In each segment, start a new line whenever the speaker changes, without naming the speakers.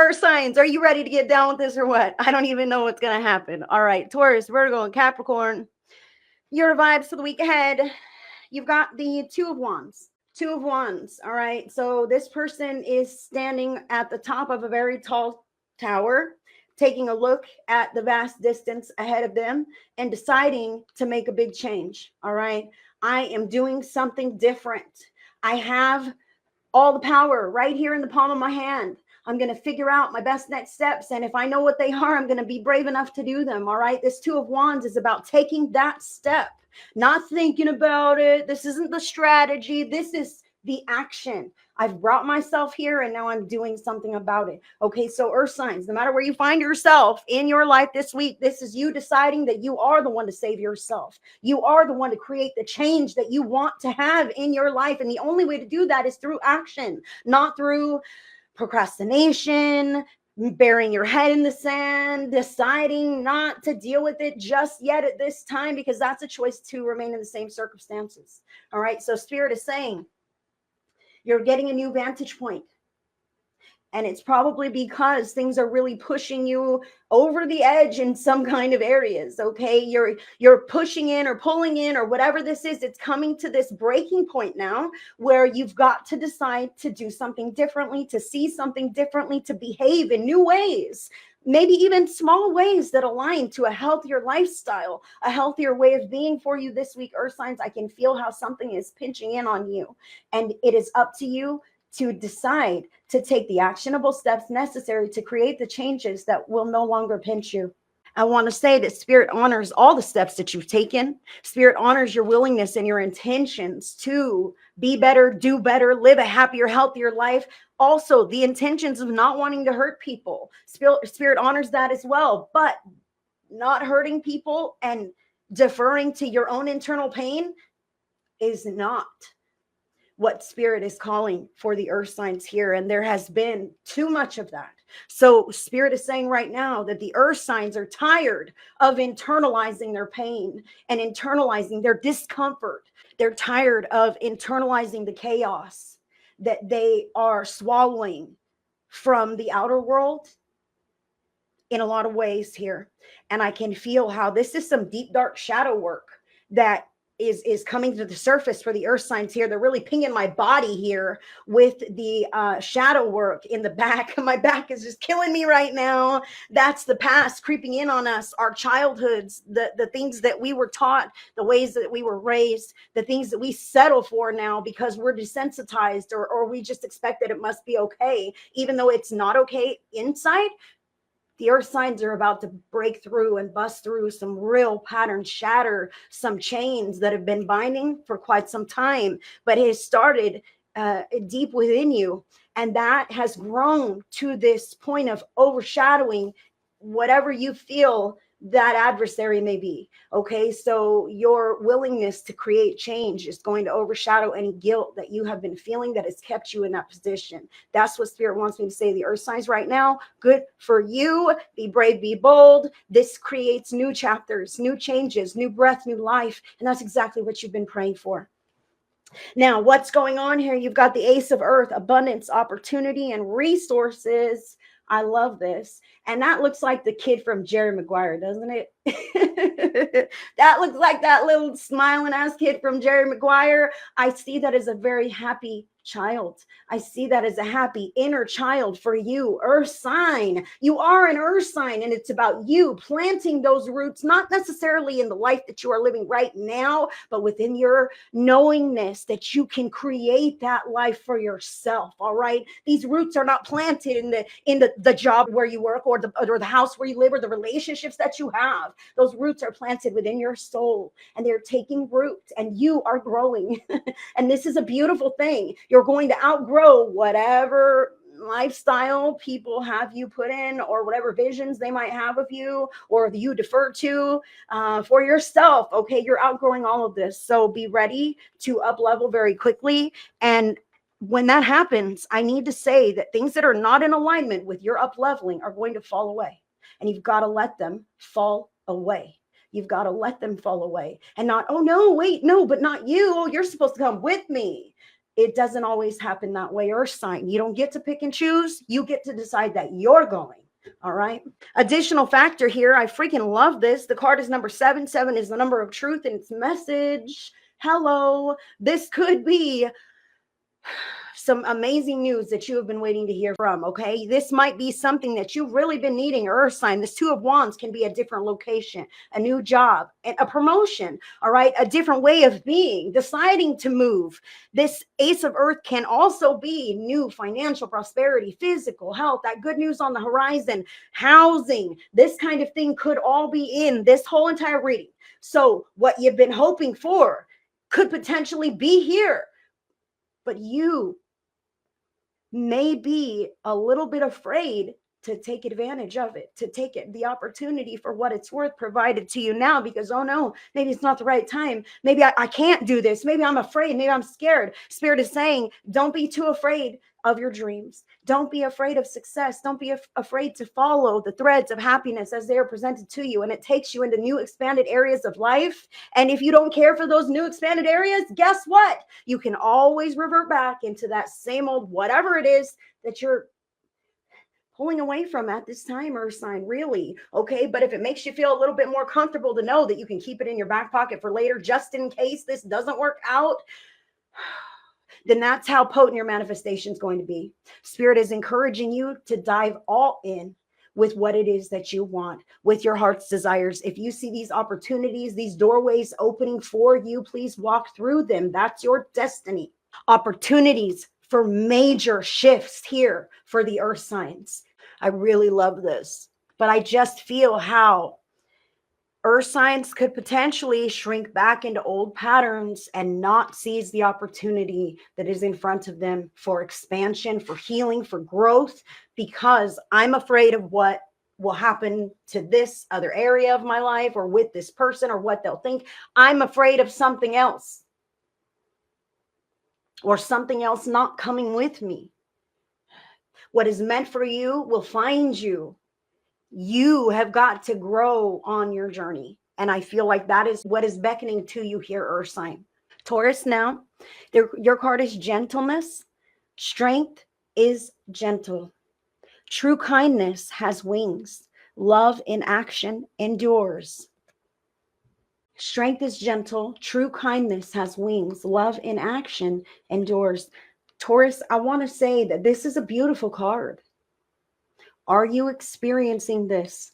Earth signs, are you ready to get down with this or what? I don't even know what's going to happen. All right, Taurus, Virgo, and Capricorn, your vibes for the week ahead. You've got the Two of Wands. Two of Wands. All right. So this person is standing at the top of a very tall tower, taking a look at the vast distance ahead of them and deciding to make a big change. All right. I am doing something different. I have all the power right here in the palm of my hand. I'm going to figure out my best next steps. And if I know what they are, I'm going to be brave enough to do them. All right. This Two of Wands is about taking that step, not thinking about it. This isn't the strategy. This is the action. I've brought myself here and now I'm doing something about it. Okay. So Earth signs, no matter where you find yourself in your life this week, this is you deciding that you are the one to save yourself. You are the one to create the change that you want to have in your life. And the only way to do that is through action, not through procrastination, burying your head in the sand, deciding not to deal with it just yet at this time, because that's a choice to remain in the same circumstances. All right. So Spirit is saying you're getting a new vantage point. And it's probably because things are really pushing you over the edge in some kind of areas. Okay. You're pushing in or pulling in or whatever this is. It's coming to this breaking point now where you've got to decide to do something differently, to see something differently, to behave in new ways, maybe even small ways that align to a healthier lifestyle, a healthier way of being for you this week. Earth signs, I can feel how something is pinching in on you, and it is up to you to decide to take the actionable steps necessary to create the changes that will no longer pinch you. I want to say that Spirit honors all the steps that you've taken. Spirit honors your willingness and your intentions to be better, do better, live a happier, healthier life. Also, the intentions of not wanting to hurt people. Spirit honors that as well. But not hurting people and deferring to your own internal pain is not what Spirit is calling for the Earth signs here. And there has been too much of that. So Spirit is saying right now that the Earth signs are tired of internalizing their pain and internalizing their discomfort. They're tired of internalizing the chaos that they are swallowing from the outer world in a lot of ways here. And I can feel how this is some deep, dark shadow work that is coming to the surface for the Earth signs here. They're really pinging my body here with the shadow work in the back. My back is just killing me right now. That's the past creeping in on us, our childhoods, the things that we were taught, the ways that we were raised, the things that we settle for now because we're desensitized, or we just expect that it must be okay, even though it's not okay inside. The Earth signs are about to break through and bust through some real patterns, shatter some chains that have been binding for quite some time, but it has started deep within you. And that has grown to this point of overshadowing whatever you feel that adversary may be. Okay. So your willingness to create change is going to overshadow any guilt that you have been feeling that has kept you in that position. That's what Spirit wants me to say. The Earth signs right now, good for you. Be brave, be bold. This creates new chapters, new changes, new breath, new life. And that's exactly what you've been praying for. Now, what's going on here? You've got the Ace of Earth, abundance, opportunity, and resources. I love this. And that looks like the kid from Jerry Maguire, doesn't it? That looks like that little smiling ass kid from Jerry Maguire. I see that as a very happy child. I see that as a happy inner child for you, Earth sign. You are an Earth sign, and it's about you planting those roots, not necessarily in the life that you are living right now, but within your knowingness that you can create that life for yourself. All right. These roots are not planted in the job where you work, or the house where you live, or the relationships that you have. Those roots are planted within your soul, and they're taking root, and you are growing. And this is a beautiful thing. You're going to outgrow whatever lifestyle people have you put in, or whatever visions they might have of you, or you defer to for yourself. Okay, you're outgrowing all of this. So be ready to up level very quickly. And when that happens, I need to say that things that are not in alignment with your up leveling are going to fall away. And you've got to let them fall away. You've got to let them fall away, and not, oh no, wait, no, but not you. Oh, you're supposed to come with me. it doesn't always happen that way, Earth sign. You don't get to pick and choose. You get to decide that you're going. All right. Additional factor here. I freaking love this. The card is number 7. 7 is the number of truth and its message. Hello. This could be some amazing news that you have been waiting to hear from. Okay. This might be something that you've really been needing, Earth sign. This 2 of Wands can be a different location, a new job, and a promotion. All right. A different way of being, deciding to move. This Ace of Earth can also be new financial prosperity, physical health, that good news on the horizon, housing. This kind of thing could all be in this whole entire reading. So what you've been hoping for could potentially be here, but you may be a little bit afraid to take advantage of it, to take it, the opportunity for what it's worth provided to you now, because, oh no, maybe it's not the right time. Maybe I can't do this. Maybe I'm afraid. Maybe I'm scared. Spirit is saying, don't be too afraid of your dreams. Don't be afraid of success. Don't be afraid to follow the threads of happiness as they are presented to you. And it takes you into new expanded areas of life. And if you don't care for those new expanded areas, guess what? You can always revert back into that same old whatever it is that you're pulling away from at this time, Earth sign, really. Okay. But if it makes you feel a little bit more comfortable to know that you can keep it in your back pocket for later, just in case this doesn't work out, then that's how potent your manifestation is going to be. Spirit is encouraging you to dive all in with what it is that you want, with your heart's desires. If you see these opportunities, these doorways opening for you, please walk through them. That's your destiny. Opportunities for major shifts here for the Earth signs. I really love this, but I just feel how Earth signs could potentially shrink back into old patterns and not seize the opportunity that is in front of them for expansion, for healing, for growth, because I'm afraid of what will happen to this other area of my life or with this person or what they'll think. I'm afraid of something else or something else not coming with me. What is meant for you will find you. You have got to grow on your journey. And I feel like that is what is beckoning to you here, Earth sign. Taurus now, your card is gentleness. Strength is gentle. True kindness has wings. Love in action endures. Strength is gentle. True kindness has wings. Love in action endures. Taurus, I want to say that this is a beautiful card. Are you experiencing this?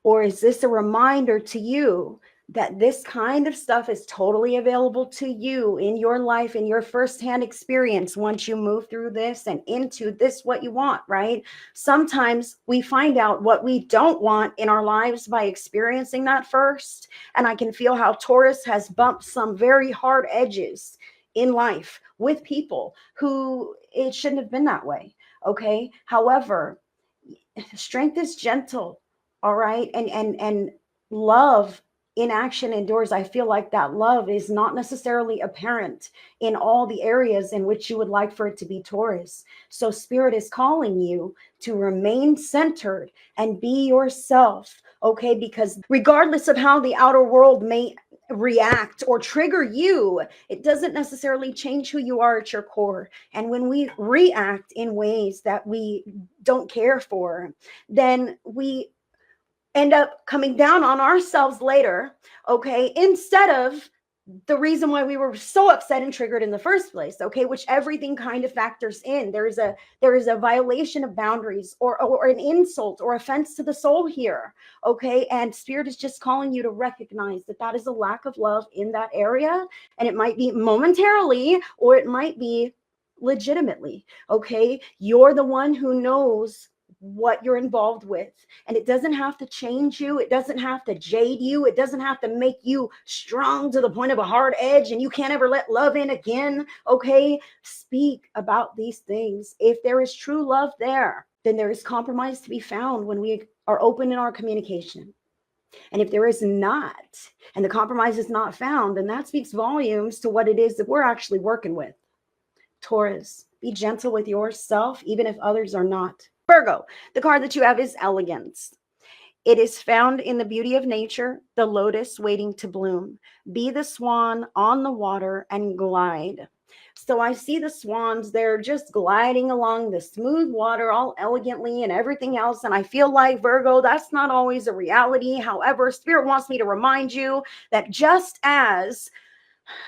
Or is this a reminder to you that this kind of stuff is totally available to you in your life, in your firsthand experience, once you move through this and into this, what you want, right? Sometimes we find out what we don't want in our lives by experiencing that first. And I can feel how Taurus has bumped some very hard edges in life with people who it shouldn't have been that way. Okay. However, strength is gentle. All right. And love in action endures. I feel like that love is not necessarily apparent in all the areas in which you would like for it to be, Taurus. So Spirit is calling you to remain centered and be yourself. Okay. Because regardless of how the outer world may react or trigger you, it doesn't necessarily change who you are at your core. And when we react in ways that we don't care for, then we end up coming down on ourselves later, okay, instead of the reason why we were so upset and triggered in the first place, okay, which everything kind of factors in. There is a violation of boundaries or an insult or offense to the soul here, okay, and Spirit is just calling you to recognize that that is a lack of love in that area, and it might be momentarily or it might be legitimately, okay. You're the one who knows what you're involved with, and it doesn't have to change you. It doesn't have to jade you. It doesn't have to make you strong to the point of a hard edge and you can't ever let love in again. Okay, speak about these things. If there is true love there, then there is compromise to be found when we are open in our communication. And if there is not, and the compromise is not found, then that speaks volumes to what it is that we're actually working with. Taurus, be gentle with yourself, even if others are not. Virgo, the card that you have is elegance. It is found in the beauty of nature, the lotus waiting to bloom. Be the swan on the water and glide. So I see the swans, they're just gliding along the smooth water all elegantly and everything else. And I feel like, Virgo, that's not always a reality. However, Spirit wants me to remind you that just as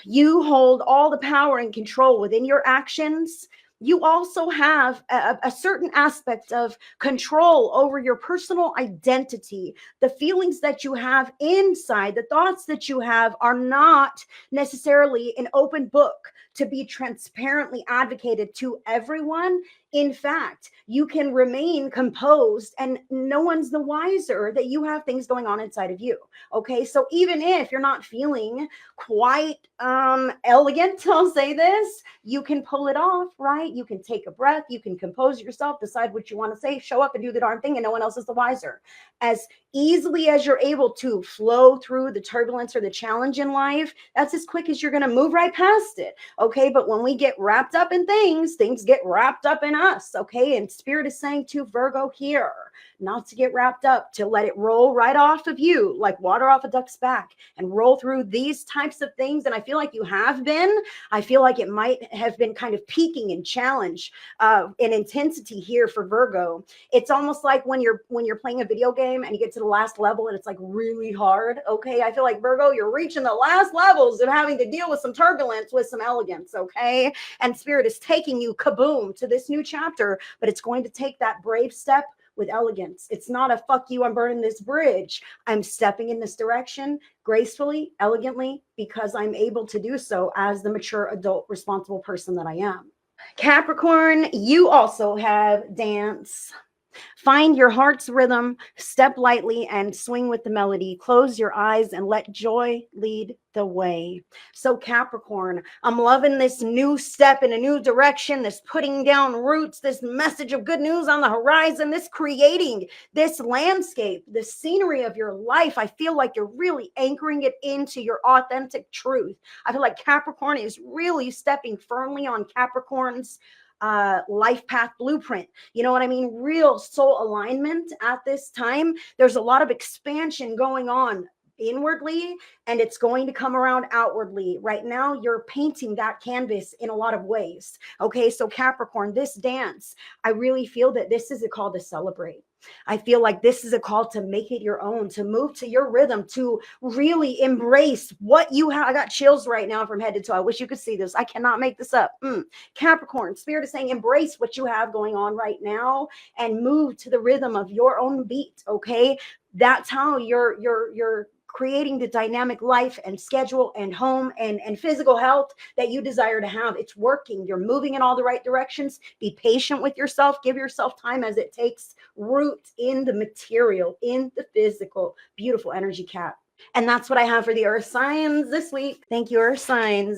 you hold all the power and control within your actions, you also have a certain aspect of control over your personal identity. The feelings that you have inside, the thoughts that you have are not necessarily an open book to be transparently advocated to everyone. In fact, you can remain composed and no one's the wiser that you have things going on inside of you. Okay. So even if you're not feeling quite elegant, I'll say this, you can pull it off, right? You can take a breath, you can compose yourself, decide what you want to say, show up and do the darn thing, and no one else is the wiser. As easily as you're able to flow through the turbulence or the challenge in life, that's as quick as you're going to move right past it. Okay. But when we get wrapped up in things get wrapped up in us. Okay. And Spirit is saying to Virgo here, not to get wrapped up, to let it roll right off of you like water off a duck's back and roll through these types of things. And I feel like you have been. I feel like it might have been kind of peaking in challenge in intensity here for Virgo. It's almost like when you're playing a video game and you get to the last level and it's like really hard. Okay. I feel like, Virgo, you're reaching the last levels of having to deal with some turbulence with some elegance. Okay. And Spirit is taking you kaboom to this new chapter, but it's going to take that brave step with elegance. It's not a fuck you, I'm burning this bridge. I'm stepping in this direction gracefully, elegantly, because I'm able to do so as the mature adult responsible person that I am. Capricorn, you also have dance. Find your heart's rhythm, step lightly and swing with the melody. Close your eyes and let joy lead the way. So Capricorn, I'm loving this new step in a new direction, this putting down roots, this message of good news on the horizon, this creating this landscape, the scenery of your life. I feel like you're really anchoring it into your authentic truth. I feel like Capricorn is really stepping firmly on Capricorn's life path blueprint. You know what I mean? Real soul alignment at this time. There's a lot of expansion going on inwardly, and it's going to come around outwardly. Right now, you're painting that canvas in a lot of ways. Okay, so Capricorn, this dance, I really feel that this is a call to celebrate. I feel like this is a call to make it your own, to move to your rhythm, to really embrace what you have. I got chills right now from head to toe. I wish you could see this. I cannot make this up. Capricorn, Spirit is saying, embrace what you have going on right now and move to the rhythm of your own beat. Okay. That's how you're creating the dynamic life and schedule and home and physical health that you desire to have. It's working. You're moving in all the right directions. Be patient with yourself. Give yourself time as it takes root in the material, in the physical. Beautiful energy, Cap. And that's what I have for the earth signs this week. Thank you, earth signs.